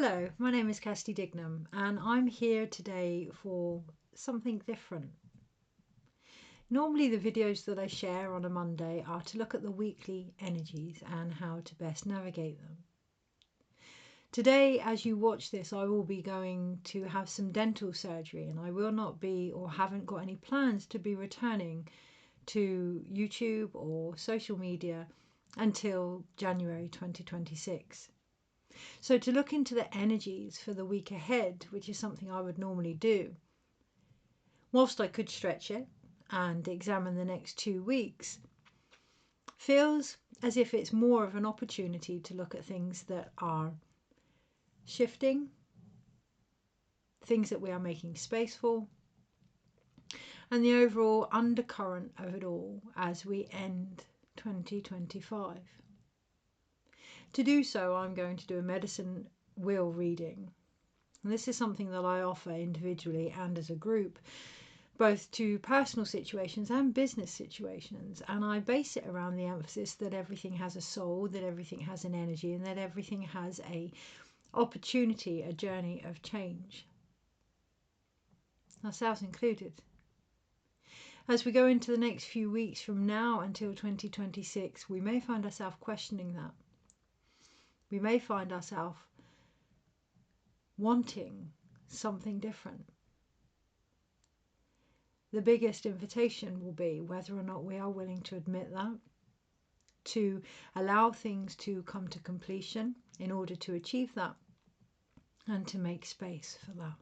Hello, my name is Kirsty Dignam and I'm here today for something different. Normally the videos that I share on a Monday are to look at the weekly energies and how to best navigate them. Today, as you watch this, I will be going to have some dental surgery and I will not be or haven't got any plans to be returning to YouTube or social media until January 2026. So to look into the energies for the week ahead, which is something I would normally do, whilst I could stretch it and examine the next 2 weeks, feels as if it's more of an opportunity to look at things that are shifting, things that we are making space for, and the overall undercurrent of it all as we end 2025. To do so, I'm going to do a medicine wheel reading. And this is something that I offer individually and as a group, both to personal situations and business situations. And I base it around the emphasis that everything has a soul, that everything has an energy, and that everything has a opportunity, a journey of change, ourselves included. As we go into the next few weeks from now until 2026, we may find ourselves questioning that. We may find ourselves wanting something different. The biggest invitation will be whether or not we are willing to admit that, to allow things to come to completion in order to achieve that, and to make space for that.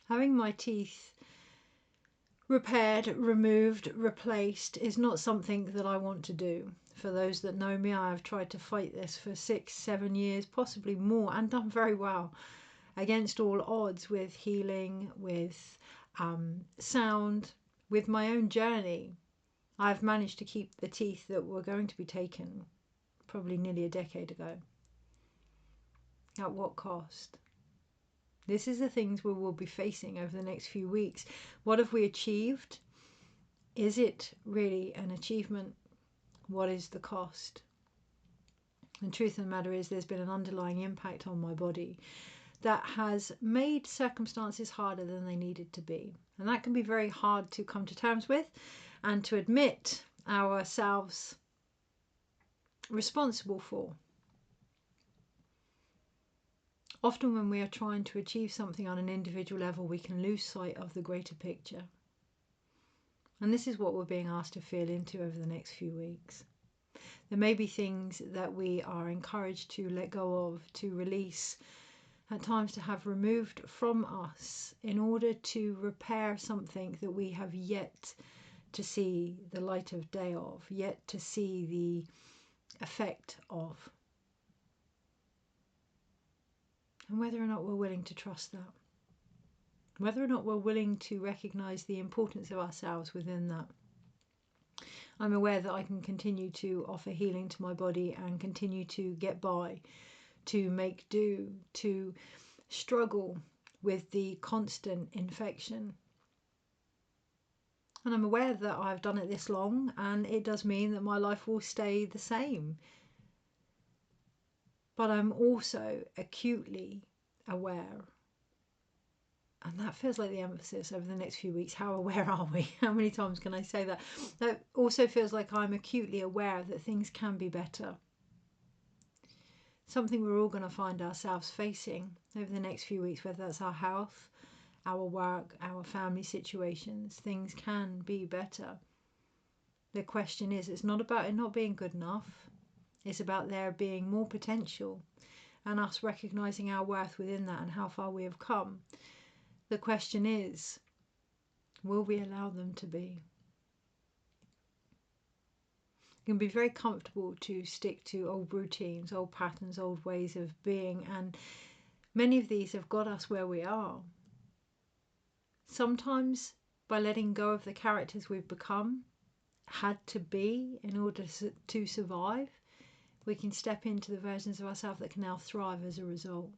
Having my teeth repaired, removed, replaced is not something that I want to do. For those that know me, I have tried to fight this for 6-7 years, possibly more, and done very well against all odds with healing, with sound, with my own journey. I've managed to keep the teeth that were going to be taken probably nearly a decade ago. At what cost? This is the things we will be facing over the next few weeks. What have we achieved? Is it really an achievement? What is the cost? The truth of the matter is there's been an underlying impact on my body that has made circumstances harder than they needed to be. And that can be very hard to come to terms with and to admit ourselves responsible for. Often when we are trying to achieve something on an individual level, we can lose sight of the greater picture. And this is what we're being asked to feel into over the next few weeks. There may be things that we are encouraged to let go of, to release, at times to have removed from us in order to repair something that we have yet to see the light of day of, yet to see the effect of. And whether or not we're willing to trust that. Whether or not we're willing to recognise the importance of ourselves within that. I'm aware that I can continue to offer healing to my body and continue to get by, to make do, to struggle with the constant infection. And I'm aware that I've done it this long and it does mean that my life will stay the same. But I'm also acutely aware, and that feels like the emphasis over the next few weeks. How aware are we? How many times can I say that? That also feels like I'm acutely aware that things can be better. Something we're all going to find ourselves facing over the next few weeks, whether that's our health, our work, our family situations. Things can be better. The question is, it's not about it not being good enough. It's about there being more potential and us recognising our worth within that and how far we have come. The question is, will we allow them to be? It can be very comfortable to stick to old routines, old patterns, old ways of being, and many of these have got us where we are. Sometimes by letting go of the characters we've become, had to be in order to survive, we can step into the versions of ourselves that can now thrive as a result.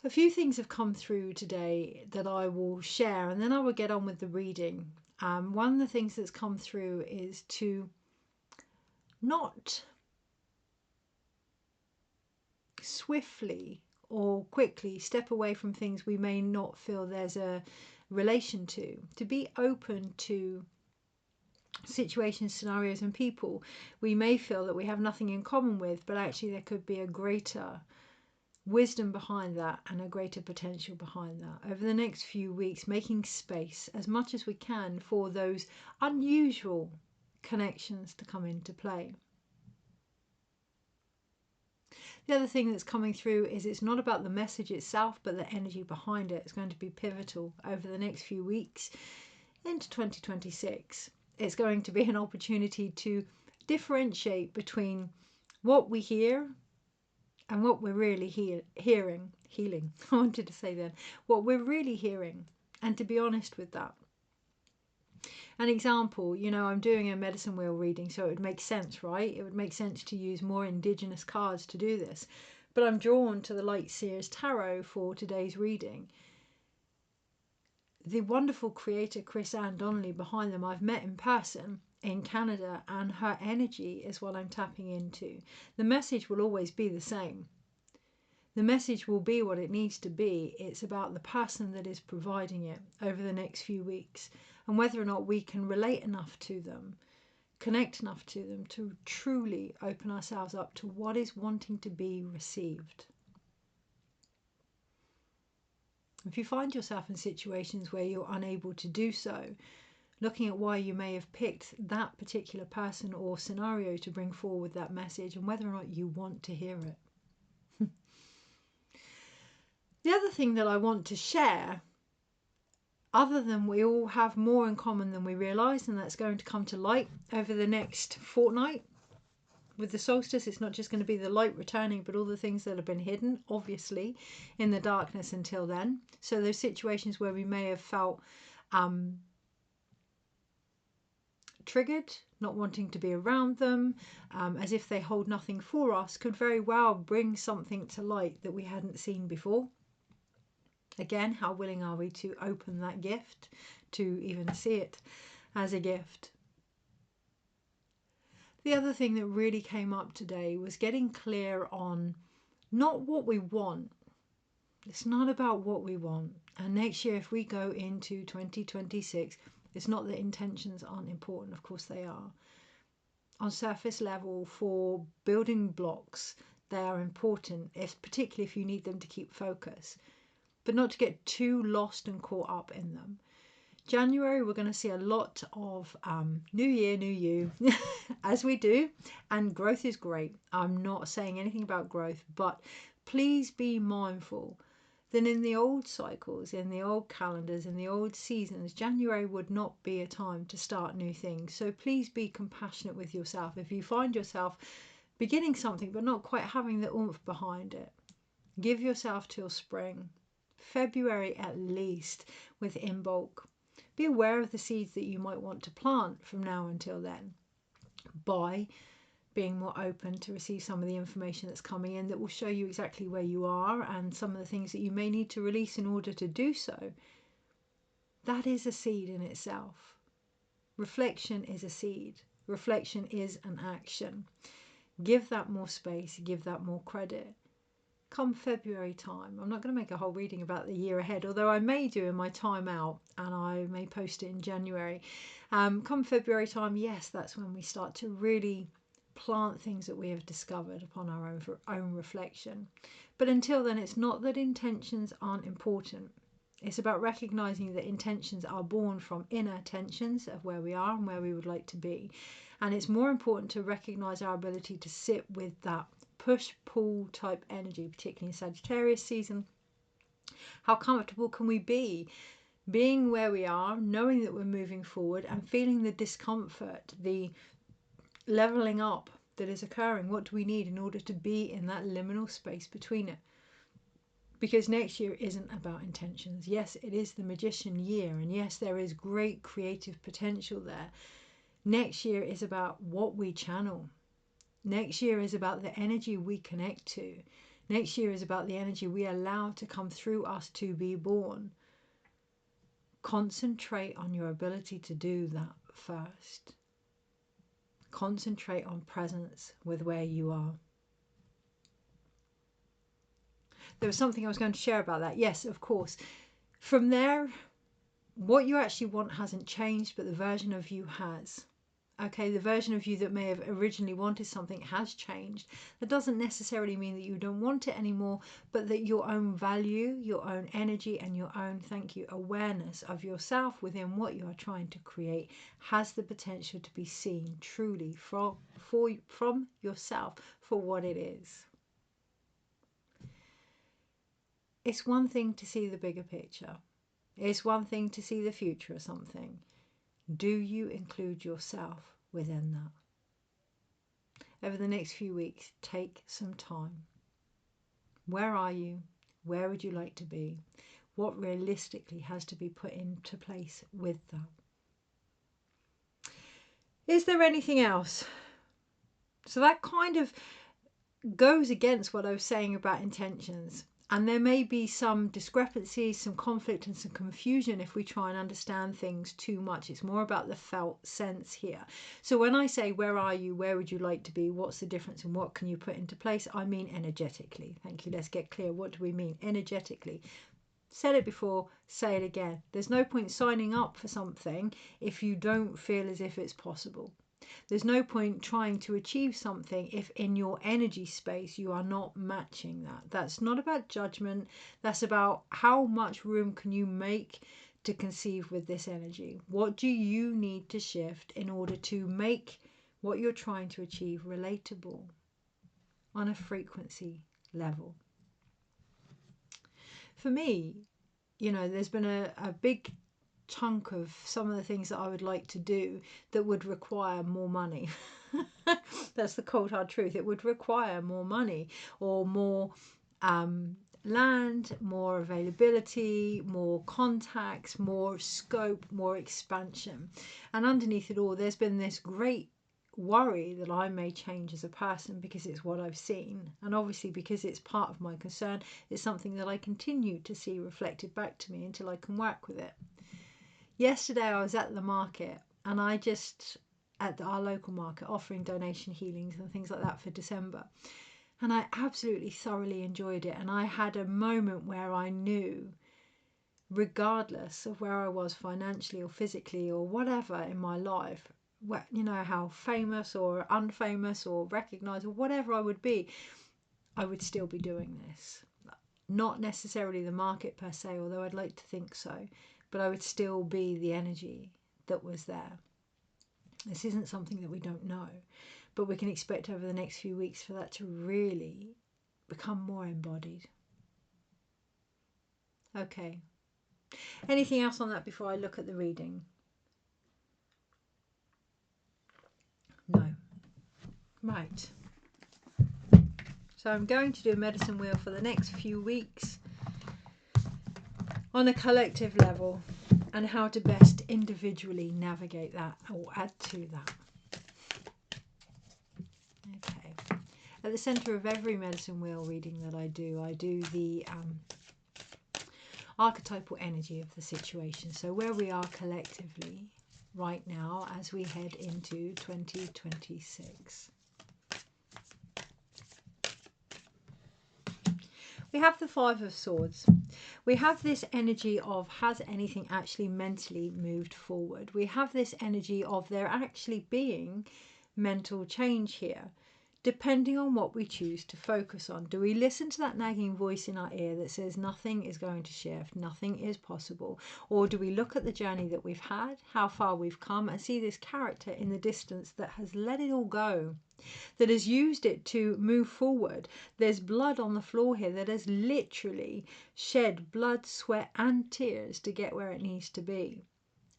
A few things have come through today that I will share and then I will get on with the reading. One of the things that's come through is to not swiftly or quickly step away from things we may not feel there's a relation to be open to situations, scenarios and people we may feel that we have nothing in common with, but actually there could be a greater wisdom behind that and a greater potential behind that. Over the next few weeks, making space as much as we can for those unusual connections to come into play. The other thing that's coming through is it's not about the message itself, but the energy behind it. It's going to be pivotal over the next few weeks into 2026. It's going to be an opportunity to differentiate between what we hear and what we're really hearing. I wanted to say then, what we're really hearing, and to be honest with that. An example, I'm doing a medicine wheel reading, so it would make sense, right? It would make sense to use more indigenous cards to do this. But I'm drawn to the Light Seers Tarot for today's reading. The wonderful creator Chris Ann Donnelly behind them I've met in person in Canada, and her energy is what I'm tapping into. The message will always be the same. The message will be what it needs to be. It's about the person that is providing it over the next few weeks, and whether or not we can relate enough to them, connect enough to them to truly open ourselves up to what is wanting to be received. If you find yourself in situations where you're unable to do so, looking at why you may have picked that particular person or scenario to bring forward that message, and whether or not you want to hear it. The other thing that I want to share, other than we all have more in common than we realise, and that's going to come to light over the next fortnight. With the solstice, it's not just going to be the light returning, but all the things that have been hidden, obviously, in the darkness until then. So those situations where we may have felt triggered, not wanting to be around them, as if they hold nothing for us, could very well bring something to light that we hadn't seen before. Again, how willing are we to open that gift, to even see it as a gift? The other thing that really came up today was getting clear on not what we want. It's not about what we want. And next year, if we go into 2026, it's not that intentions aren't important. Of course they are. On surface level, for building blocks, they are important, particularly if you need them to keep focus, but not to get too lost and caught up in them. January, we're going to see a lot of new year, new you, as we do, and growth is great. I'm not saying anything about growth, but please be mindful that in the old cycles, in the old calendars, in the old seasons, January would not be a time to start new things. So please be compassionate with yourself. If you find yourself beginning something but not quite having the oomph behind it, give yourself till spring, February at least, with in bulk. Be aware of the seeds that you might want to plant from now until then, by being more open to receive some of the information that's coming in that will show you exactly where you are and some of the things that you may need to release in order to do so. That is a seed in itself. Reflection is a seed. Reflection is an action. Give that more space, give that more credit. Come February time, I'm not going to make a whole reading about the year ahead, although I may do in my time out, and I may post it in January. Come February time, yes, that's when we start to really plant things that we have discovered upon our own reflection. But until then, it's not that intentions aren't important. It's about recognizing that intentions are born from inner tensions of where we are and where we would like to be. And it's more important to recognize our ability to sit with that push-pull type energy, particularly in Sagittarius season. How comfortable can we be being where we are, knowing that we're moving forward and feeling the discomfort, the leveling up that is occurring? What do we need in order to be in that liminal space between it? Because next year isn't about intentions. Yes, it is the magician year, and yes, there is great creative potential there. Next year is about what we channel. Next year is about the energy we connect to. Next year is about the energy we allow to come through us to be born. Concentrate on your ability to do that first. Concentrate on presence with where you are. there was something I was going to share about that. Yes, of course. From there, what you actually want hasn't changed, but the version of you has. Okay, the version of you that may have originally wanted something has changed. That doesn't necessarily mean that you don't want it anymore, but that your own value, your own energy, and your own, thank you, awareness of yourself within what you are trying to create has the potential to be seen truly from yourself for what it is. It's one thing to see the bigger picture. It's one thing to see the future of something. Do you include yourself within that? Over the next few weeks, take some time. Where are you? Where would you like to be? What realistically has to be put into place with that? Is there anything else? So that kind of goes against what I was saying about intentions. And there may be some discrepancies, some conflict and some confusion if we try and understand things too much. It's more about the felt sense here. So when I say, where are you? Where would you like to be? What's the difference and what can you put into place? I mean energetically. Thank you. Let's get clear. What do we mean energetically? Said it before, say it again. There's no point signing up for something if you don't feel as if it's possible. There's no point trying to achieve something if in your energy space you are not matching that. That's not about judgment. That's about how much room can you make to conceive with this energy. What do you need to shift in order to make what you're trying to achieve relatable on a frequency level? For me, there's been a big chunk of some of the things that I would like to do that would require more money. That's the cold hard truth. It would require more money or more land, more availability, more contacts, more scope, more expansion. And underneath it all, there's been this great worry that I may change as a person because it's what I've seen, and obviously because it's part of my concern, it's something that I continue to see reflected back to me until I can work with it. Yesterday I was at the market, and at our local market, offering donation healings and things like that for December, and I absolutely thoroughly enjoyed it. And I had a moment where I knew, regardless of where I was financially or physically or whatever in my life, how famous or unfamous or recognized or whatever I would be, I would still be doing this. Not necessarily the market per se, although I'd like to think so, but I would still be the energy that was there. This isn't something that we don't know, but we can expect over the next few weeks for that to really become more embodied. Okay. Anything else on that before I look at the reading? No. Right. So I'm going to do a medicine wheel for the next few weeks on a collective level and how to best individually navigate that or add to that. Okay. At the centre of every medicine wheel reading that I do the archetypal energy of the situation. So where we are collectively right now as we head into 2026. We have the Five of Swords. We have this energy of, has anything actually mentally moved forward? We have this energy of there actually being mental change here, depending on what we choose to focus on. Do we listen to that nagging voice in our ear that says nothing is going to shift, nothing is possible? Or do we look at the journey that we've had, how far we've come, and see this character in the distance that has let it all go, that has used it to move forward? There's blood on the floor here that has literally shed blood, sweat and tears to get where it needs to be,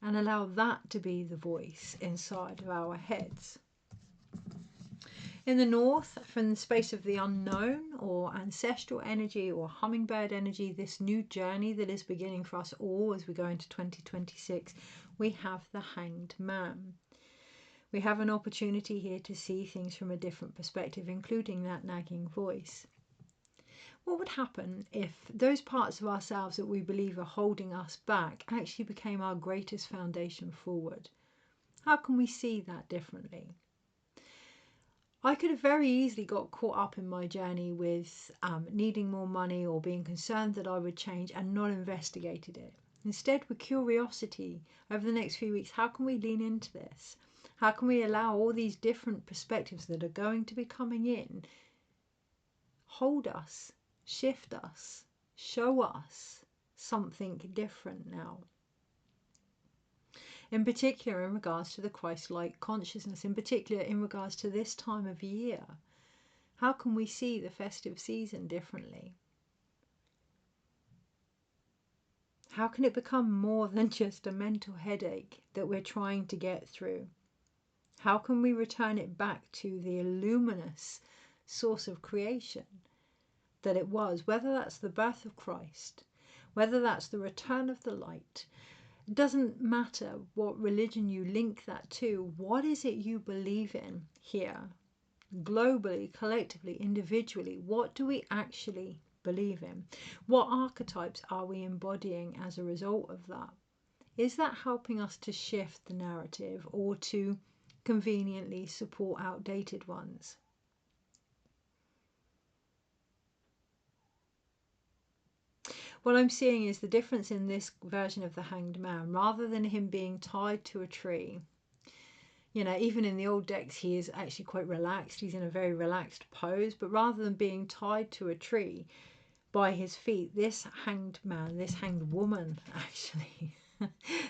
and allow that to be the voice inside of our heads. In the north, from the space of the unknown or ancestral energy or hummingbird energy, this new journey that is beginning for us all as we go into 2026, we have the Hanged Man. We have an opportunity here to see things from a different perspective, including that nagging voice. What would happen if those parts of ourselves that we believe are holding us back actually became our greatest foundation forward? How can we see that differently? I could have very easily got caught up in my journey with needing more money or being concerned that I would change and not investigated it. Instead, with curiosity, over the next few weeks, how can we lean into this? How can we allow all these different perspectives that are going to be coming in hold us, shift us, show us something different now? In particular, in regards to the Christ-like consciousness, in particular, in regards to this time of year, how can we see the festive season differently? How can it become more than just a mental headache that we're trying to get through? How can we return it back to the luminous source of creation that it was, whether that's the birth of Christ, whether that's the return of the light? It doesn't matter what religion you link that to. What is it you believe in here? Globally, collectively, individually, what do we actually believe in? What archetypes are we embodying as a result of that? Is that helping us to shift the narrative or to conveniently support outdated ones? What I'm seeing is the difference in this version of the Hanged Man. Rather than him being tied to a tree, you know, even in the old decks, he is actually quite relaxed. He's in a very relaxed pose. But rather than being tied to a tree by his feet, this hanged man, this hanged woman, actually,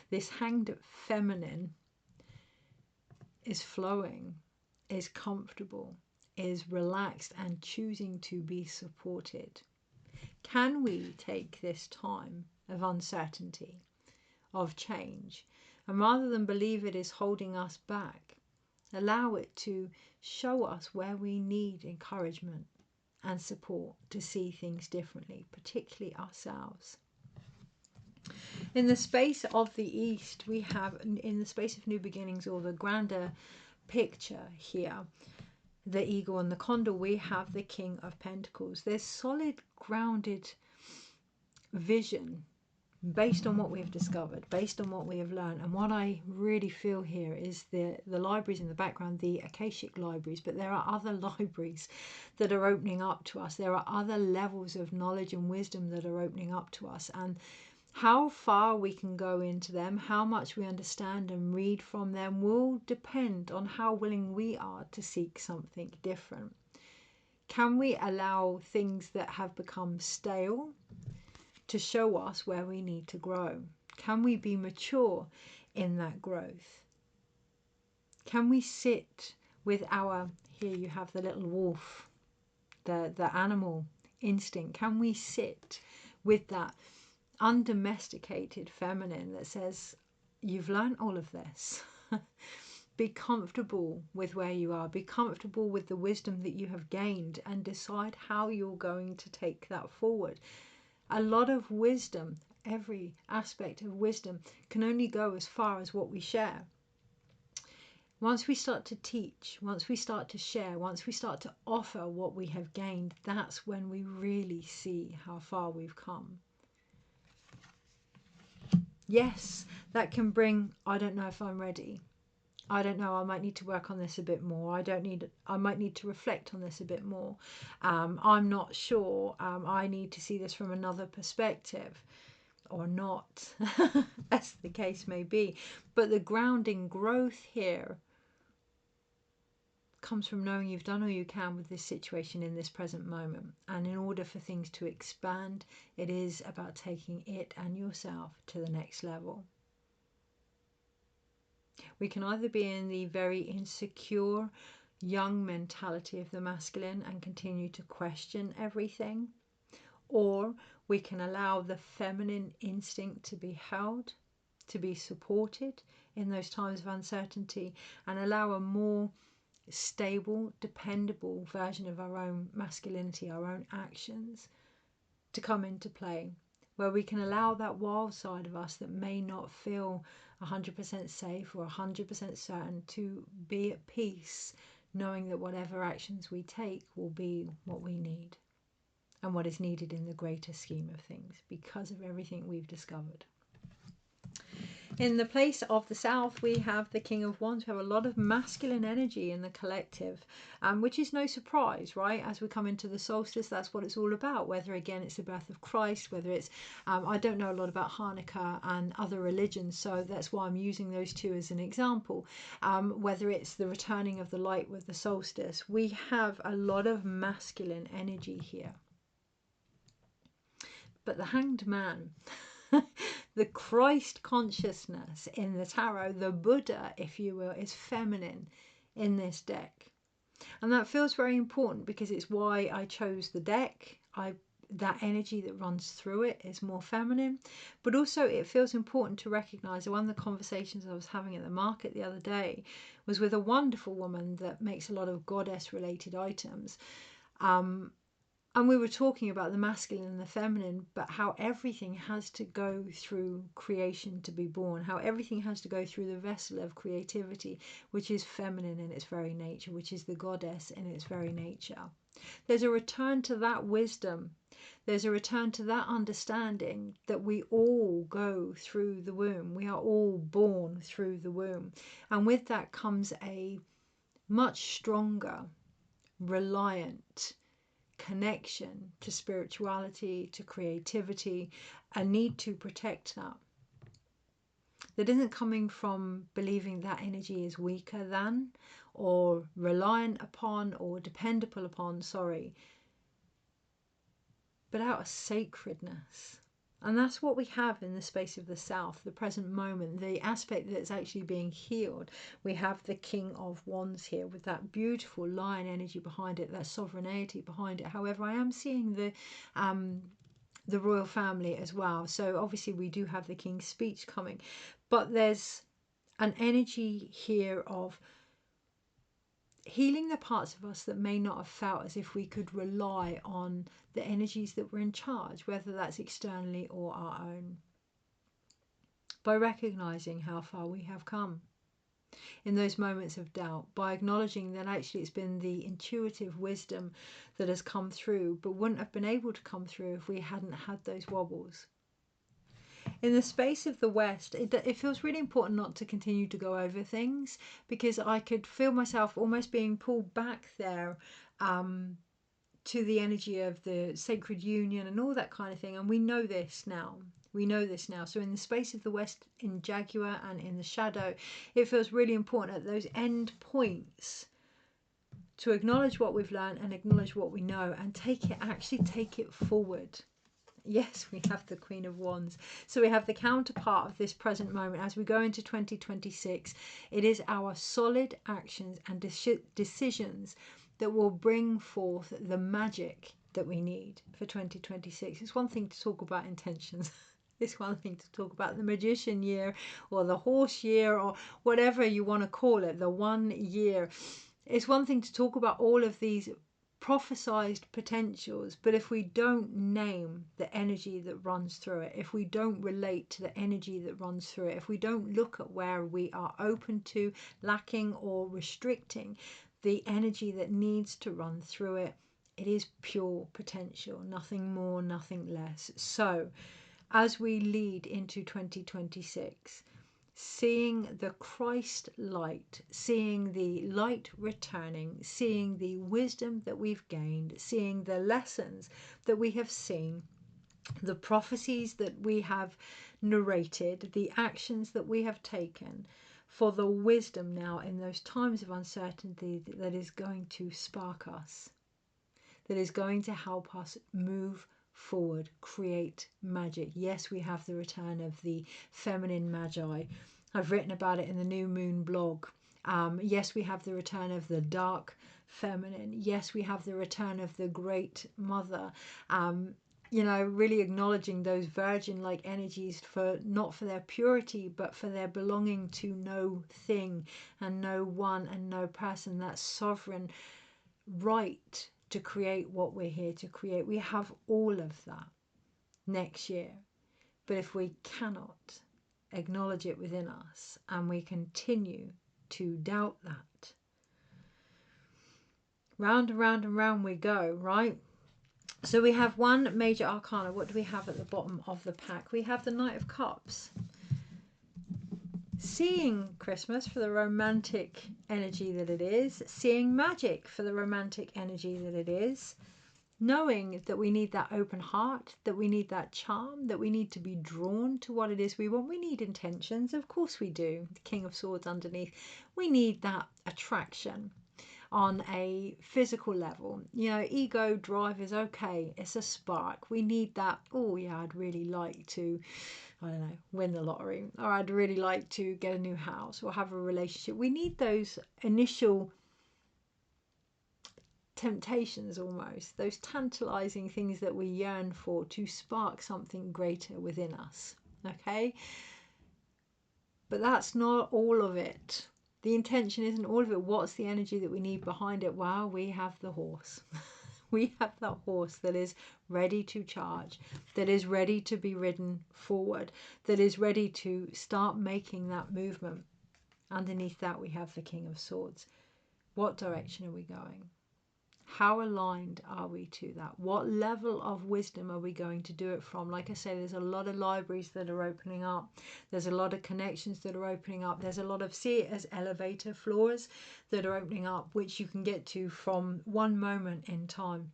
this hanged feminine is flowing, is comfortable, is relaxed and choosing to be supported. Can we take this time of uncertainty, of change, and rather than believe it is holding us back, allow it to show us where we need encouragement and support to see things differently, particularly ourselves? In the space of the East, we have, in the space of new beginnings, or the grander picture here, the eagle and the condor, we have the King of Pentacles. There's solid, grounded vision based on what we have discovered, based on what we have learned. And what I really feel here is the libraries in the background, the Akashic libraries, but there are other libraries that are opening up to us. There are other levels of knowledge and wisdom that are opening up to us. And how far we can go into them, how much we understand and read from them, will depend on how willing we are to seek something different. Can we allow things that have become stale to show us where we need to grow? Can we be mature in that growth? Can we sit with our, here you have the little wolf, the animal instinct. Can we sit with that undomesticated feminine that says, you've learned all of this. Be comfortable with where you are. Be comfortable with the wisdom that you have gained and decide how you're going to take that forward. A lot of wisdom, every aspect of wisdom, can only go as far as what we share. Once we start to teach, once we start to share, once we start to offer what we have gained, that's when we really see how far we've come. Yes, that can bring, I don't know if I'm ready. I don't know, I might need to work on this a bit more. I might need to reflect on this a bit more. I'm not sure. I need to see this from another perspective, or not, as the case may be. But the grounding growth here comes from knowing you've done all you can with this situation in this present moment. And in order for things to expand, it is about taking it and yourself to the next level. We can either be in the very insecure, young mentality of the masculine and continue to question everything, or we can allow the feminine instinct to be held, to be supported in those times of uncertainty, and allow a more stable, dependable version of our own masculinity, our own actions, to come into play, where we can allow that wild side of us that may not feel 100% safe or 100% certain to be at peace, knowing that whatever actions we take will be what we need and what is needed in the greater scheme of things because of everything we've discovered. In the place of the South, we have the King of Wands. We have a lot of masculine energy in the collective, which is no surprise, right? As we come into the solstice, that's what it's all about. Whether, again, it's the birth of Christ, whether it's, I don't know a lot about Hanukkah and other religions, so that's why I'm using those two as an example. Whether it's the returning of the light with the solstice, we have a lot of masculine energy here. But the Hanged Man, the Christ consciousness in the tarot, the Buddha, if you will, is feminine in this deck. And that feels very important because it's why I chose the deck. That energy that runs through it is more feminine. But also it feels important to recognise, one of the conversations I was having at the market the other day was with a wonderful woman that makes a lot of goddess related items. And we were talking about the masculine and the feminine, but how everything has to go through creation to be born, how everything has to go through the vessel of creativity, which is feminine in its very nature, which is the goddess in its very nature. There's a return to that wisdom. There's a return to that understanding that we all go through the womb. We are all born through the womb. And with that comes a much stronger, reliant connection to spirituality, to creativity, a need to protect that isn't coming from believing that energy is weaker than, or reliant upon, or dependable upon, but out of sacredness. And that's what we have in the space of the South, the present moment, the aspect that's actually being healed. We have the King of Wands here with that beautiful lion energy behind it, that sovereignty behind it. However, I am seeing the royal family as well. So obviously we do have the King's speech coming, but there's an energy here of healing the parts of us that may not have felt as if we could rely on the energies that were in charge, whether that's externally or our own, by recognizing how far we have come in those moments of doubt, by acknowledging that actually it's been the intuitive wisdom that has come through, but wouldn't have been able to come through if we hadn't had those wobbles. In the space of the West, it feels really important not to continue to go over things, because I could feel myself almost being pulled back there to the energy of the sacred union and all that kind of thing. And we know this now. We know this now. So in the space of the West, in Jaguar and in the shadow, it feels really important at those end points to acknowledge what we've learned and acknowledge what we know and actually take it forward. Yes, we have the Queen of Wands. So we have the counterpart of this present moment. As we go into 2026, it is our solid actions and decisions that will bring forth the magic that we need for 2026. It's one thing to talk about intentions. It's one thing to talk about the magician year or the horse year or whatever you want to call it, the 1 year. It's one thing to talk about all of these prophesized potentials, but if we don't name the energy that runs through it, if we don't relate to the energy that runs through it, if we don't look at where we are open to, lacking or restricting the energy that needs to run through it, it is pure potential, nothing more, nothing less. So as we lead into 2026, seeing the Christ light, seeing the light returning, seeing the wisdom that we've gained, seeing the lessons that we have seen, the prophecies that we have narrated, the actions that we have taken, for the wisdom now in those times of uncertainty that is going to spark us, that is going to help us move forward, create magic. Yes, we have the return of the feminine magi. I've written about it in the New Moon blog. Yes, we have the return of the dark feminine. Yes, we have the return of the great mother. You know, really acknowledging those virgin-like energies, for not for their purity, but for their belonging to no thing and no one and no person. That sovereign right to create what we're here to create. We have all of that next year. But if we cannot acknowledge it within us and we continue to doubt that, round and round and round we go, right? So we have one major arcana. What do we have at the bottom of the pack? We have the Knight of Cups. Seeing Christmas for the romantic energy that it is, seeing Magick for the romantic energy that it is, knowing that we need that open heart, that we need that charm, that we need to be drawn to what it is we want. We need intentions, of course we do. The King of Swords underneath. We need that attraction on a physical level. You know, ego drive is okay. It's a spark. We need that, oh yeah, I'd really like to, I don't know, win the lottery, or I'd really like to get a new house or have a relationship. We need those initial temptations, almost those tantalizing things that we yearn for to spark something greater within us. Okay, but that's not all of it. The intention isn't all of it. What's the energy that we need behind it? Well, we have the horse. We have that horse that is ready to charge, that is ready to be ridden forward, that is ready to start making that movement. Underneath that, we have the King of Swords. What direction are we going? How aligned are we to that? What level of wisdom are we going to do it from? Like I say, there's a lot of libraries that are opening up. There's a lot of connections that are opening up. There's a lot of, see it as elevator floors that are opening up, which you can get to from one moment in time.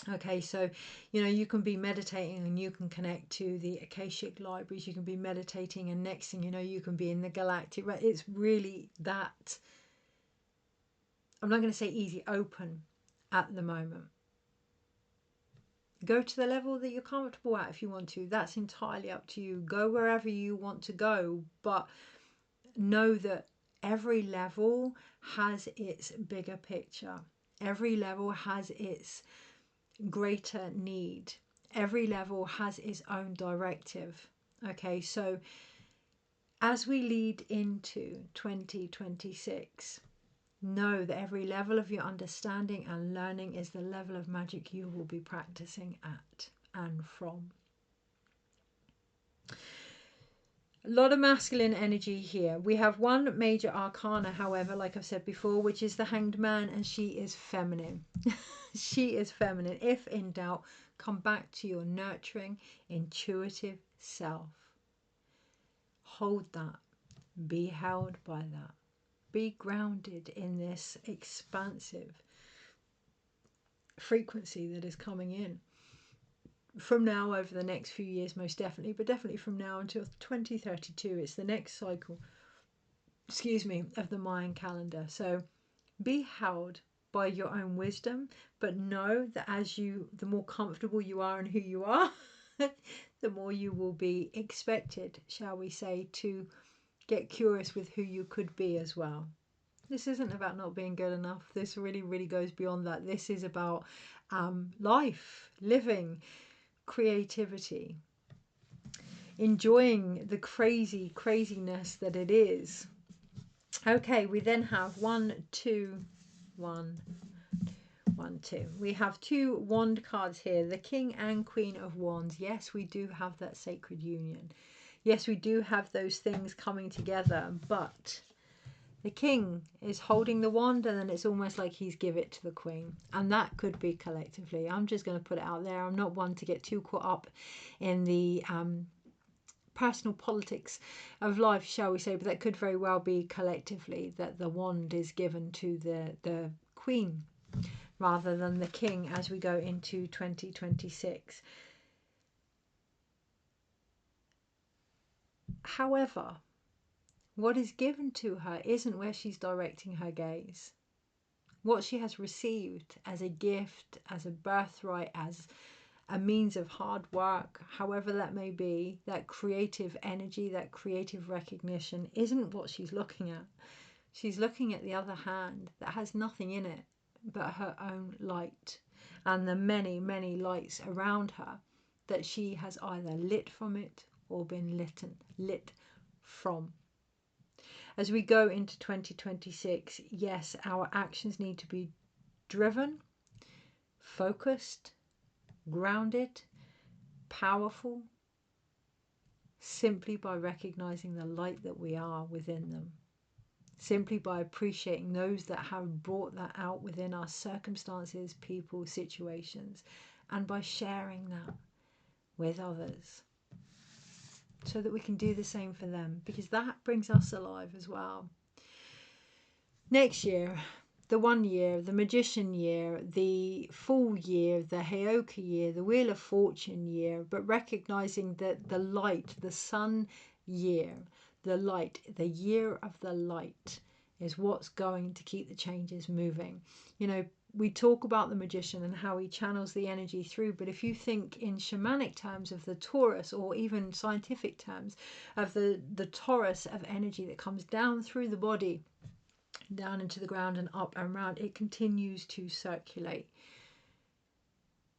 Okay, so, you know, you can be meditating and you can connect to the Akashic libraries. You can be meditating and next thing you know, you can be in the galactic. It's really that, I'm not going to say easy, open at the moment. Go to the level that you're comfortable at if you want to. That's entirely up to you. Go wherever you want to go, but know that every level has its bigger picture. Every level has its greater need. Every level has its own directive. Okay, so as we lead into 2026, know that every level of your understanding and learning is the level of magic you will be practicing at and from. A lot of masculine energy here. We have one major arcana, however, like I've said before, which is the Hanged Man, and she is feminine. She is feminine. If in doubt, come back to your nurturing, intuitive self. Hold that. Be held by that. Be grounded in this expansive frequency that is coming in from now over the next few years, most definitely, but definitely from now until 2032. It's the next cycle, excuse me, of the Mayan calendar. So be held by your own wisdom, but know that as you, the more comfortable you are in who you are, the more you will be expected, shall we say, to get curious with who you could be as well. This isn't about not being good enough. This really, really goes beyond that. This is about life, living, creativity, enjoying the craziness that it is. Okay, we then have 1, 2, 1, 1, 2. We have 2 wand cards here, the King and Queen of Wands. Yes, we do have that sacred union. Yes, we do have those things coming together, but the King is holding the wand and then it's almost like he's give it to the Queen. And that could be collectively. I'm just going to put it out there. I'm not one to get too caught up in the personal politics of life, shall we say, but that could very well be collectively that the wand is given to the Queen rather than the King as we go into 2026. However, what is given to her isn't where she's directing her gaze. What she has received as a gift, as a birthright, as a means of hard work, however that may be, that creative energy, that creative recognition isn't what she's looking at. She's looking at the other hand that has nothing in it but her own light and the many, many lights around her that she has either lit from it or been lit from. As we go into 2026, yes, our actions need to be driven, focused, grounded, powerful, simply by recognizing the light that we are within them. Simply by appreciating those that have brought that out within our circumstances, people, situations, and by sharing that with others. so that we can do the same for them, because that brings us alive as well. Next year, the 1 year, the Magician year, the Fool year, the Heyoka year, the Wheel of Fortune year, but recognizing that the light, the sun year, the light, the year of the light is what's going to keep the changes moving. You know, we talk about the Magician and how he channels the energy through, but if you think in shamanic terms of the Taurus, or even scientific terms of the torus of energy that comes down through the body, down into the ground and up and round, it continues to circulate.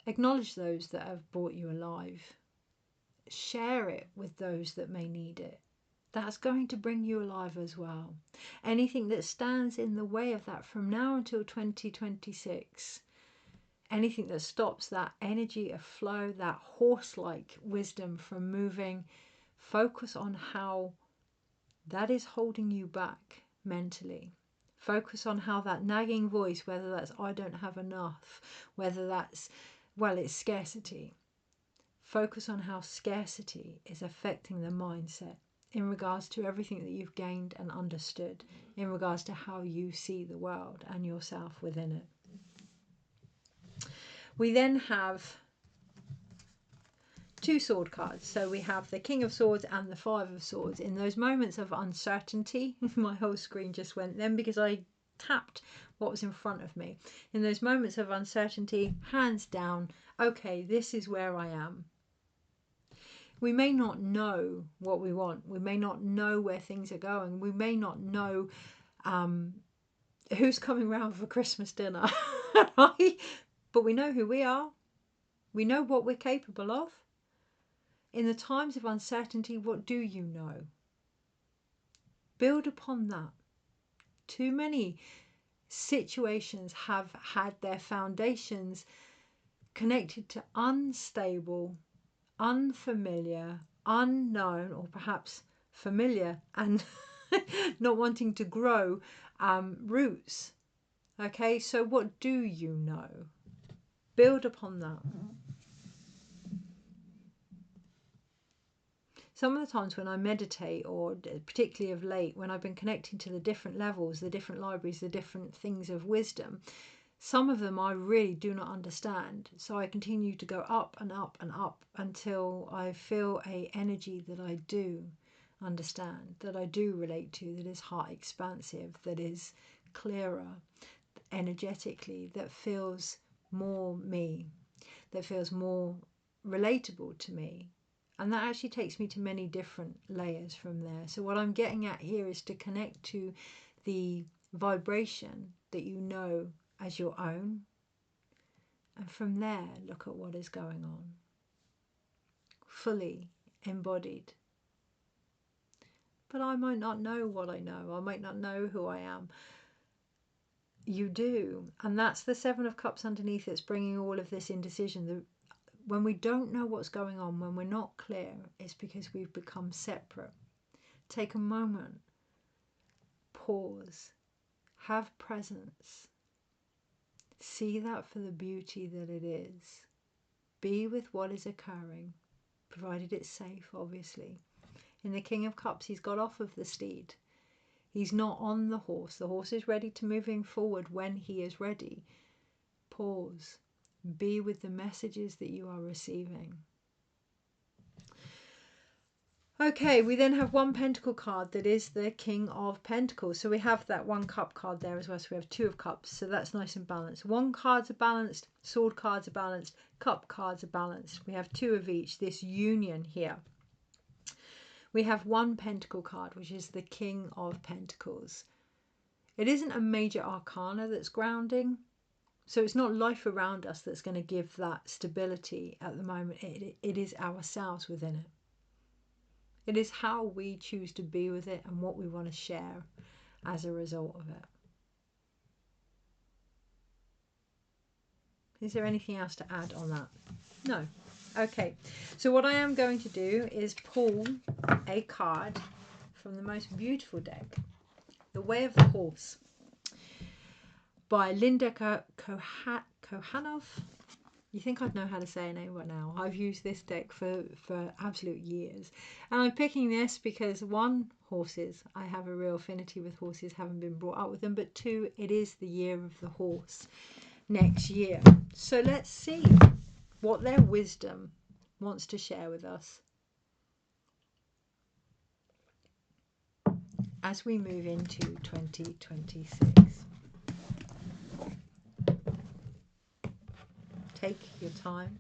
Acknowledge those that have brought you alive. Share it with those that may need it. That's going to bring you alive as well. Anything that stands in the way of that from now until 2026, anything that stops that energy of flow, that horse-like wisdom from moving, focus on how that is holding you back mentally. Focus on how that nagging voice, whether that's I don't have enough, whether that's, well, it's scarcity. Focus on how scarcity is affecting the mindset in regards to everything that you've gained and understood, in regards to how you see the world and yourself within it. We then have 2 sword cards. So we have the King of Swords and the 5 of Swords. In those moments of uncertainty, my whole screen just went then because I tapped what was in front of me. In those moments of uncertainty, hands down, okay, this is where I am. We may not know what we want. We may not know where things are going. We may not know who's coming round for Christmas dinner, right? But we know who we are. We know what we're capable of. In the times of uncertainty, what do you know? Build upon that. Too many situations have had their foundations connected to unstable, unfamiliar, unknown, or perhaps familiar and not wanting to grow roots. Okay, so what do you know? Build upon that. Some of the times when I meditate, or particularly of late, when I've been connecting to the different levels, the different libraries, the different things of wisdom, some of them I really do not understand. So I continue to go up and up and up until I feel a energy that I do understand, that I do relate to, that is heart expansive, that is clearer energetically, that feels more me, that feels more relatable to me. And that actually takes me to many different layers from there. So what I'm getting at here is to connect to the vibration that you know as your own. And from there, look at what is going on. Fully embodied. But I might not know what I know. I might not know who I am. You do. And that's the 7 of Cups underneath that's bringing all of this indecision. When we don't know what's going on, when we're not clear, it's because we've become separate. Take a moment. Pause. Have presence. See that for the beauty that it is. Be with what is occurring, provided it's safe, obviously. In the King of Cups, he's got off of the steed. He's not on the horse. The horse is ready to moving forward when he is ready. Pause. Be with the messages that you are receiving. Okay, we then have 1 Pentacle card that is the King of Pentacles. So we have that 1 Cup card there as well. So we have 2 of Cups. So that's nice and balanced. 1 cards are balanced. Sword cards are balanced. Cup cards are balanced. We have 2 of each. This union here. We have 1 Pentacle card, which is the King of Pentacles. It isn't a major arcana that's grounding. So it's not life around us that's going to give that stability at the moment. It is ourselves within it. It is how we choose to be with it and what we want to share as a result of it. Is there anything else to add on that? No. Okay. So what I am going to do is pull a card from the most beautiful deck, The Way of the Horse, by Linda Kohanov. You think I'd know how to say a name by now. I've used this deck for absolute years. And I'm picking this because one, horses. I have a real affinity with horses, having been brought up with them. But two, it is the year of the horse next year. So let's see what their wisdom wants to share with us as we move into 2026. Take your time.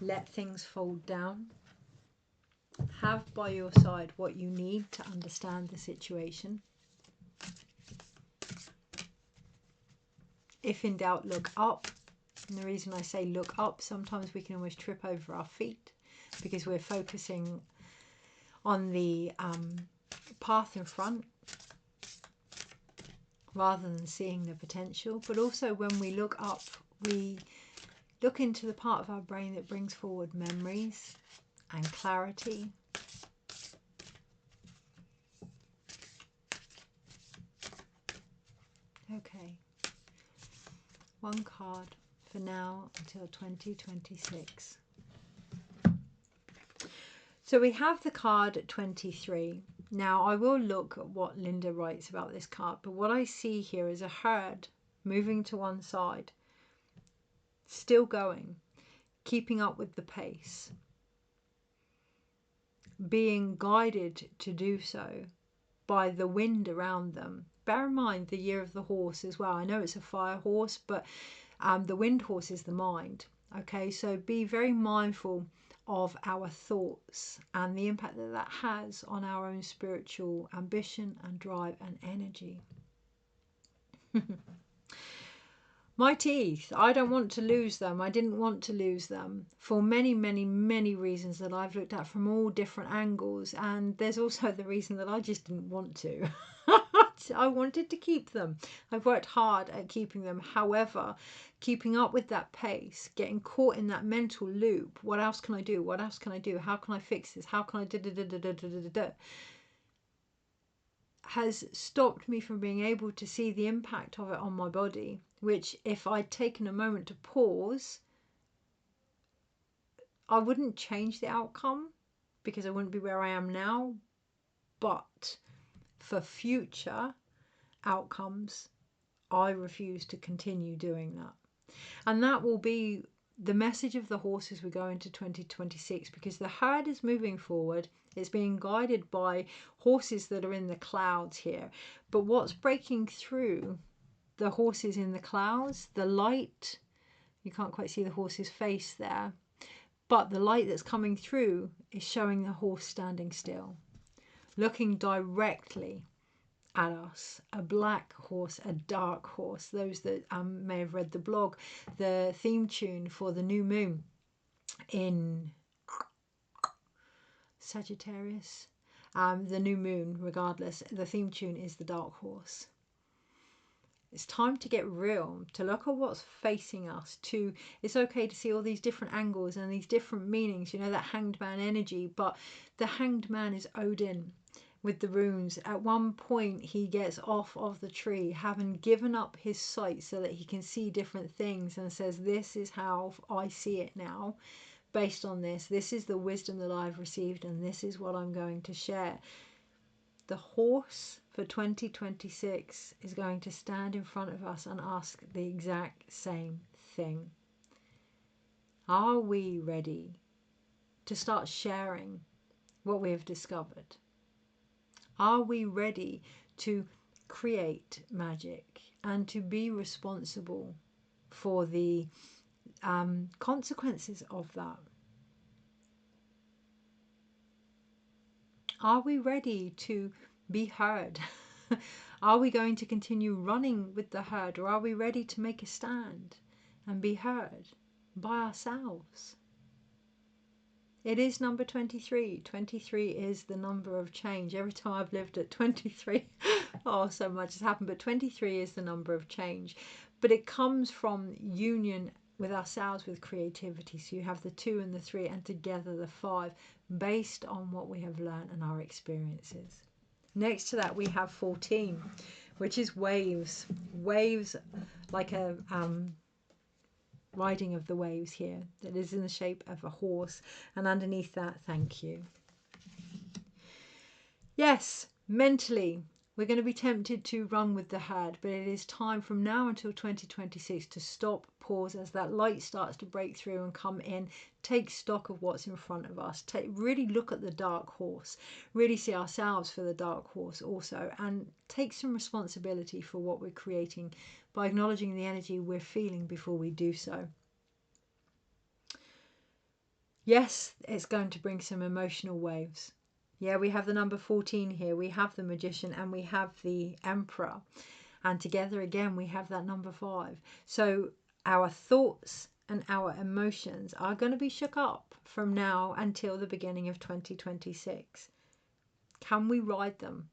Let things fold down. Have by your side what you need to understand the situation. If in doubt, look up. And the reason I say look up, sometimes we can almost trip over our feet because we're focusing on the path in front rather than seeing the potential. But also when we look up, we look into the part of our brain that brings forward memories and clarity. Okay. One card for now until 2026. So we have the card 23. Now I will look at what Linda writes about this card, but what I see here is a herd moving to one side, still going, keeping up with the pace, being guided to do so by the wind around them. Bear in mind the year of the horse as well. I know it's a fire horse, but the wind horse is the mind. Okay, so be very mindful of our thoughts and the impact that that has on our own spiritual ambition and drive and energy. My teeth, I don't want to lose them. I didn't want to lose them for many, many, many reasons that I've looked at from all different angles. And there's also the reason that I just didn't want to. I wanted to keep them. I've worked hard at keeping them. However, keeping up with that pace, getting caught in that mental loop, what else can I do? What else can I do? How can I fix this? How can I do? Has stopped me from being able to see the impact of it on my body, which if I'd taken a moment to pause, I wouldn't change the outcome because I wouldn't be where I am now. But for future outcomes, I refuse to continue doing that. And that will be the message of the horse as we go into 2026, because the herd is moving forward. It's being guided by horses that are in the clouds here. But what's breaking through the horses in the clouds, the light, you can't quite see the horse's face there, but the light that's coming through is showing the horse standing still, looking directly at us. A black horse, a dark horse. Those that may have read the blog, the theme tune for the new moon in Sagittarius, the new moon, regardless, the theme tune is the dark horse. It's time to get real, to look at what's facing us, to, it's okay to see all these different angles and these different meanings, you know, that hanged man energy, but the hanged man is Odin with the runes. At one point he gets off of the tree, having given up his sight so that he can see different things, and says, this is how I see it now. Based on this is the wisdom that I've received, and this is what I'm going to share. The horse for 2026 is going to stand in front of us and ask the exact same thing. Are we ready to start sharing what we have discovered? Are we ready to create magic and to be responsible for the consequences of that? Are we ready to be heard? Are we going to continue running with the herd, or are we ready to make a stand and be heard by ourselves? It is number 23. 23 is the number of change. Every time I've lived at 23, oh, so much has happened. But 23 is the number of change. But it comes from union with ourselves, with creativity. So you have the 2 and the 3, and together the 5, based on what we have learned and our experiences. Next to that we have 14, which is waves. Waves like a riding of the waves here that is in the shape of a horse, and underneath that, thank you. Yes, mentally, we're going to be tempted to run with the herd, but it is time from now until 2026 to stop, pause as that light starts to break through and come in, take stock of what's in front of us, really look at the dark horse, really see ourselves for the dark horse also, and take some responsibility for what we're creating by acknowledging the energy we're feeling before we do so. Yes, it's going to bring some emotional waves. Yeah, we have the number 14 here, we have the Magician, and we have the Emperor. And together again, we have that number 5. So our thoughts and our emotions are going to be shook up from now until the beginning of 2026. Can we ride them?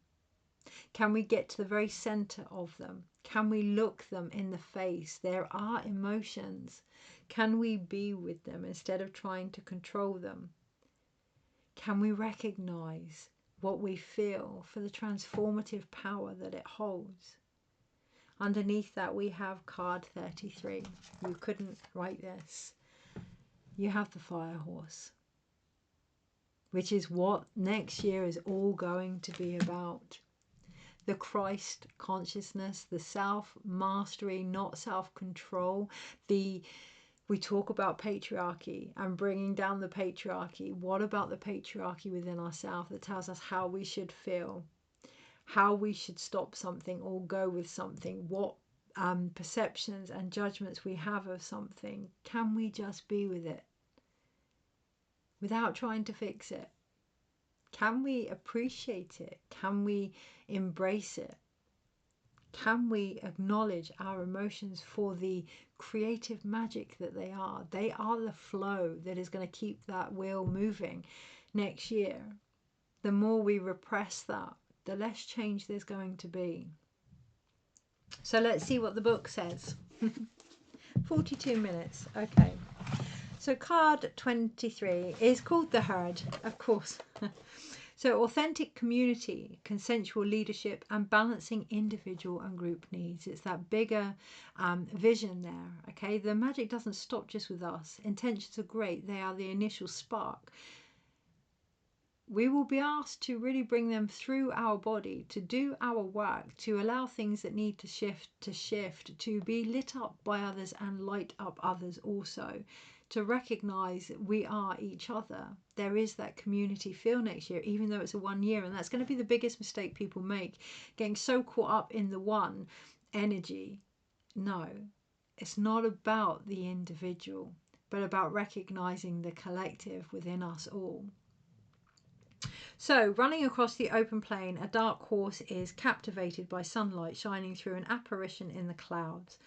Can we get to the very center of them? Can we look them in the face? There are emotions. Can we be with them instead of trying to control them? Can we recognize what we feel for the transformative power that it holds? Underneath that, we have card 33. You couldn't write this. You have the Fire Horse, which is what next year is all going to be about. The Christ consciousness, the self-mastery, not self-control. We talk about patriarchy and bringing down the patriarchy. What about the patriarchy within ourselves that tells us how we should feel, how we should stop something or go with something, what perceptions and judgments we have of something? Can we just be with it without trying to fix it? Can we appreciate it? Can we embrace it? Can we acknowledge our emotions for the creative magic that they are? They are the flow that is going to keep that wheel moving next year. The more we repress that, the less change there's going to be. So let's see what the book says. 42 minutes. Okay. So card 23 is called The Herd, of course. So authentic community, consensual leadership, and balancing individual and group needs. It's that bigger vision there, okay? The magic doesn't stop just with us. Intentions are great. They are the initial spark. We will be asked to really bring them through our body, to do our work, to allow things that need to shift, to be lit up by others and light up others also. To recognize we are each other. There is that community feel next year, even though it's a 1 year, and that's going to be the biggest mistake people make, getting so caught up in the one energy. No, it's not about the individual, but about recognizing the collective within us all. So, running across the open plain, a dark horse is captivated by sunlight shining through an apparition in the clouds.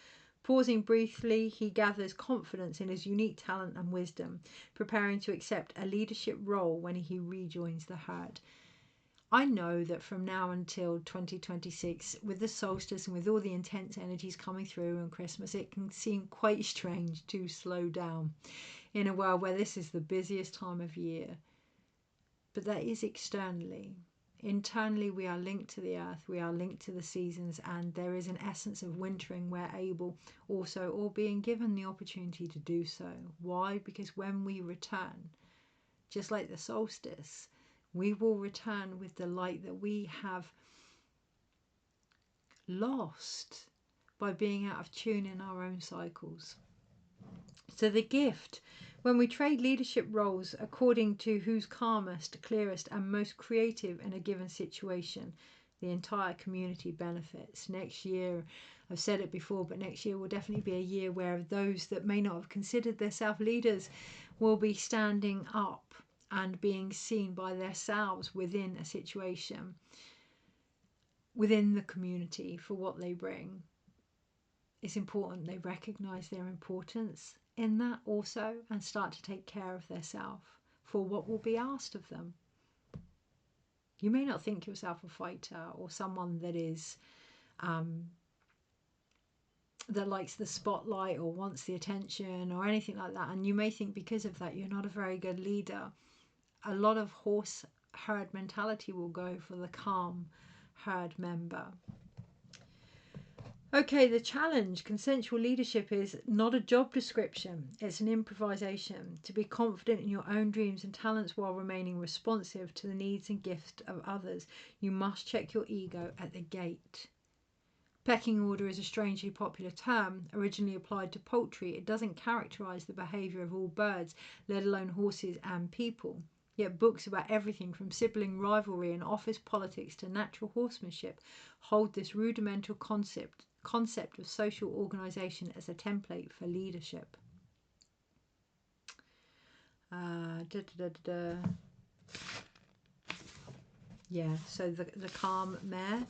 Pausing briefly, he gathers confidence in his unique talent and wisdom, preparing to accept a leadership role when he rejoins the herd. I know that from now until 2026, with the solstice and with all the intense energies coming through and Christmas, it can seem quite strange to slow down in a world where this is the busiest time of year. But that is externally. Internally, we are linked to the earth, we are linked to the seasons, and there is an essence of wintering where able also, or being given the opportunity to do so. Why? Because when we return, just like the solstice, we will return with the light that we have lost by being out of tune in our own cycles. So the gift, when we trade leadership roles according to who's calmest, clearest and most creative in a given situation, the entire community benefits. Next year, I've said it before, but next year will definitely be a year where those that may not have considered themselves leaders will be standing up and being seen by themselves within a situation, within the community, for what they bring. It's important they recognise their importance in that also and start to take care of themselves for what will be asked of them. You may not think yourself a fighter or someone that is that likes the spotlight or wants the attention or anything like that, and you may think because of that you're not a very good leader. A lot of horse herd mentality will go for the calm herd member. Okay, the challenge, consensual leadership, is not a job description. It's an improvisation. To be confident in your own dreams and talents while remaining responsive to the needs and gifts of others, you must check your ego at the gate. Pecking order is a strangely popular term, originally applied to poultry. It doesn't characterize the behavior of all birds, let alone horses and people. Yet books about everything from sibling rivalry and office politics to natural horsemanship hold this rudimental concept of social organisation as a template for leadership. Yeah, so the calm mare.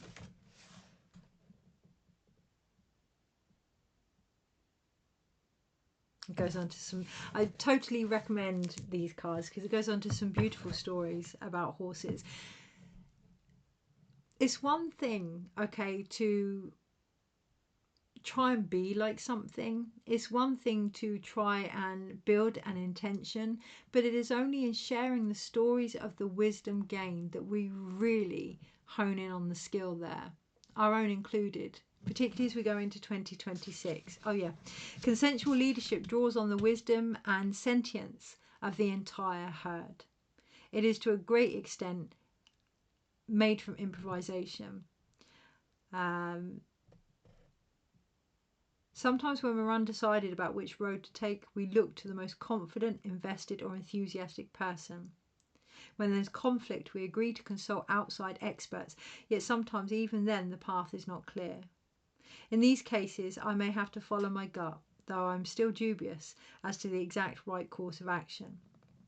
It goes on to some, I totally recommend these cards because it goes on to some beautiful stories about horses. It's one thing, okay, to try and be like something. It's one thing to try and build an intention, but it is only in sharing the stories of the wisdom gained that we really hone in on the skill there, our own included, particularly as we go into 2026. Oh yeah, consensual leadership draws on the wisdom and sentience of the entire herd. It is to a great extent made from improvisation. Sometimes when we're undecided about which road to take, we look to the most confident, invested or enthusiastic person. When there's conflict, we agree to consult outside experts, yet sometimes even then the path is not clear. In these cases, I may have to follow my gut, though I'm still dubious as to the exact right course of action.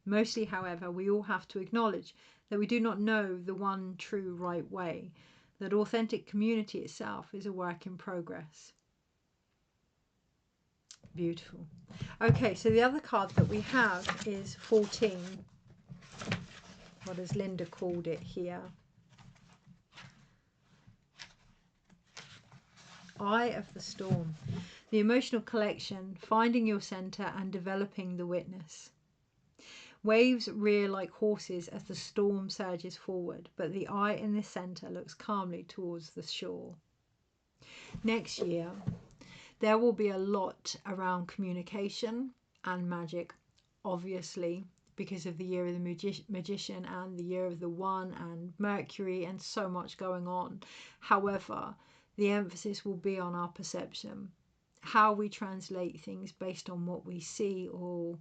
Mostly, however, we all have to acknowledge that we do not know the one true right way, that authentic community itself is a work in progress. Beautiful. Okay, so the other card that we have is 14. What has Linda called it here? Eye of the Storm. The emotional collection, finding your centre and developing the witness. Waves rear like horses as the storm surges forward, but the eye in the centre looks calmly towards the shore. Next year, there will be a lot around communication and magic, obviously, because of the year of the magician and the year of the one and Mercury and so much going on. However, the emphasis will be on our perception, how we translate things based on what we see or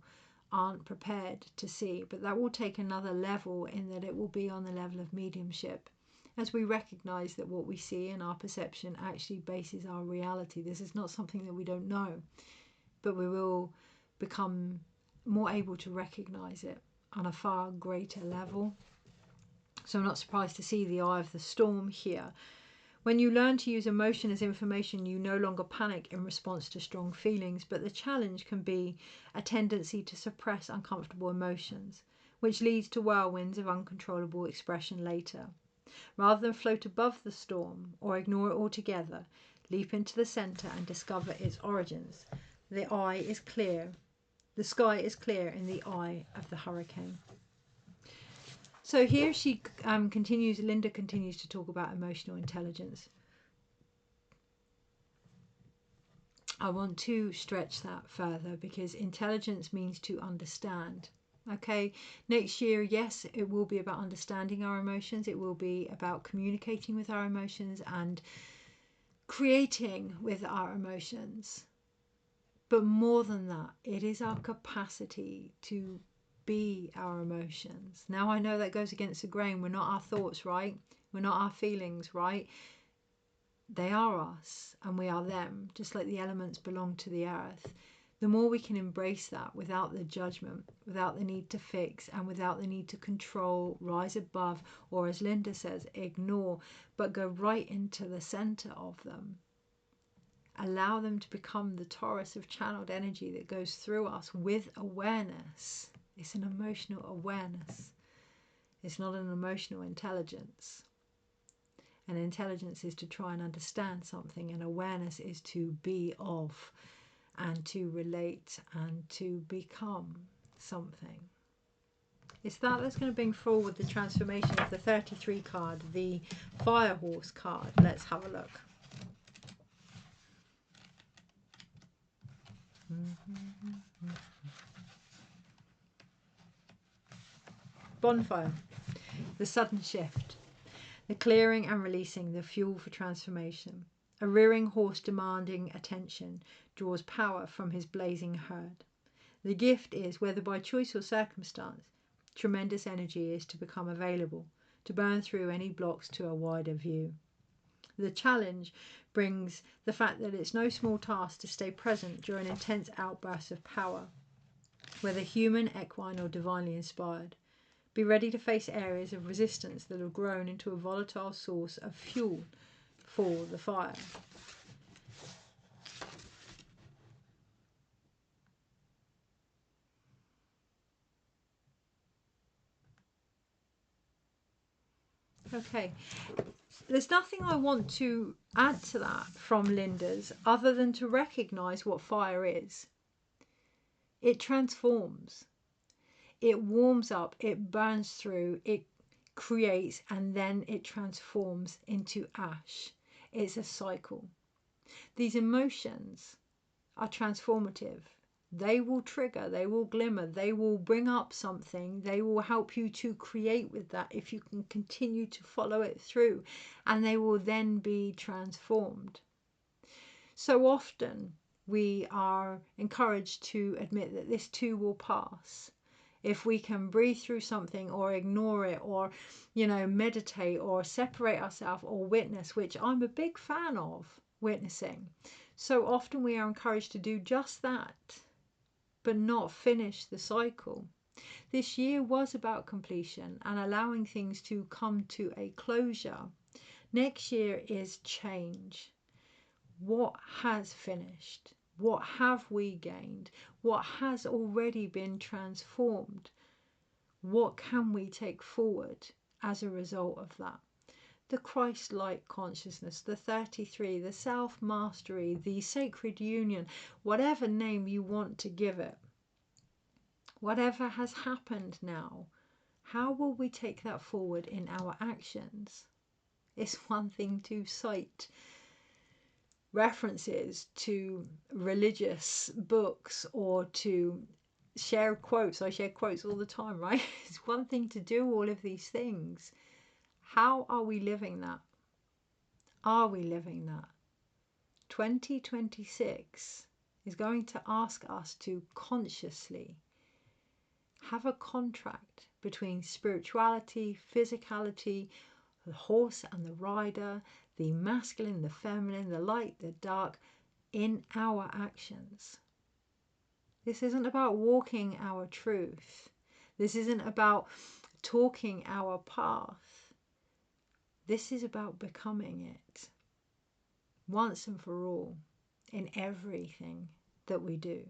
aren't prepared to see. But that will take another level in that it will be on the level of mediumship, as we recognize that what we see in our perception actually bases our reality. This is not something that we don't know, but we will become more able to recognize it on a far greater level. So I'm not surprised to see the eye of the storm here. When you learn to use emotion as information, you no longer panic in response to strong feelings, but the challenge can be a tendency to suppress uncomfortable emotions, which leads to whirlwinds of uncontrollable expression later. Rather than float above the storm or ignore it altogether, leap into the centre and discover its origins. The eye is clear. The sky is clear in the eye of the hurricane. So here she Linda continues to talk about emotional intelligence. I want to stretch that further because intelligence means to understand. Okay, next year, yes, it will be about understanding our emotions. It will be about communicating with our emotions and creating with our emotions. But more than that, it is our capacity to be our emotions. Now, I know that goes against the grain. We're not our thoughts, right? We're not our feelings, right? They are us and we are them, just like the elements belong to the earth. The more we can embrace that without the judgment, without the need to fix, and without the need to control, rise above, or as Linda says, ignore, but go right into the center of them. Allow them to become the torus of channeled energy that goes through us with awareness. It's an emotional awareness. It's not an emotional intelligence. And intelligence is to try and understand something, and awareness is to be of and to relate and to become something. It's that's going to bring forward the transformation of the 33 card, the Fire Horse card. Let's have a look. Bonfire. The sudden shift. The clearing and releasing, the fuel for transformation. A rearing horse demanding attention draws power from his blazing herd. The gift is, whether by choice or circumstance, tremendous energy is to become available, to burn through any blocks to a wider view. The challenge brings the fact that it's no small task to stay present during intense outbursts of power, whether human, equine or divinely inspired. Be ready to face areas of resistance that have grown into a volatile source of fuel for the fire. Okay, there's nothing I want to add to that from Linda's other than to recognize what fire is. It transforms, it warms up, it burns through, it creates, and then it transforms into ash. It's a cycle. These emotions are transformative. They will trigger, they will glimmer, they will bring up something, they will help you to create with that if you can continue to follow it through, and they will then be transformed. So often we are encouraged to admit that this too will pass. If we can breathe through something or ignore it or, meditate or separate ourselves or witness, which I'm a big fan of witnessing. So often we are encouraged to do just that, but not finish the cycle. This year was about completion and allowing things to come to a closure. Next year is change. What has finished? What have we gained? What has already been transformed? What can we take forward as a result of that? The Christ-like consciousness, the 33, the self-mastery, the sacred union, whatever name you want to give it. Whatever has happened now, how will we take that forward in our actions? It's one thing to cite references to religious books or to share quotes. I share quotes all the time, right? It's one thing to do all of these things. How are we living that? Are we living that? 2026 is going to ask us to consciously have a contract between spirituality, physicality, the horse and the rider, the masculine, the feminine, the light, the dark, in our actions. This isn't about walking our truth. This isn't about talking our path. This is about becoming it once and for all in everything that we do.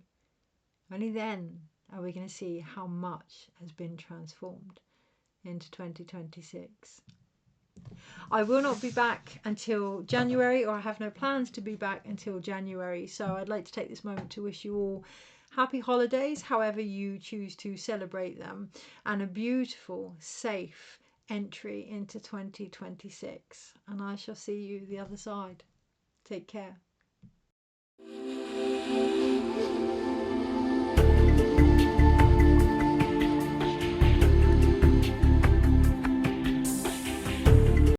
Only then are we going to see how much has been transformed into 2026. I will not be back until January, or I have no plans to be back until January. So I'd like to take this moment to wish you all happy holidays, however you choose to celebrate them, and a beautiful, safe entry into 2026. And I shall see you the other side. Take care.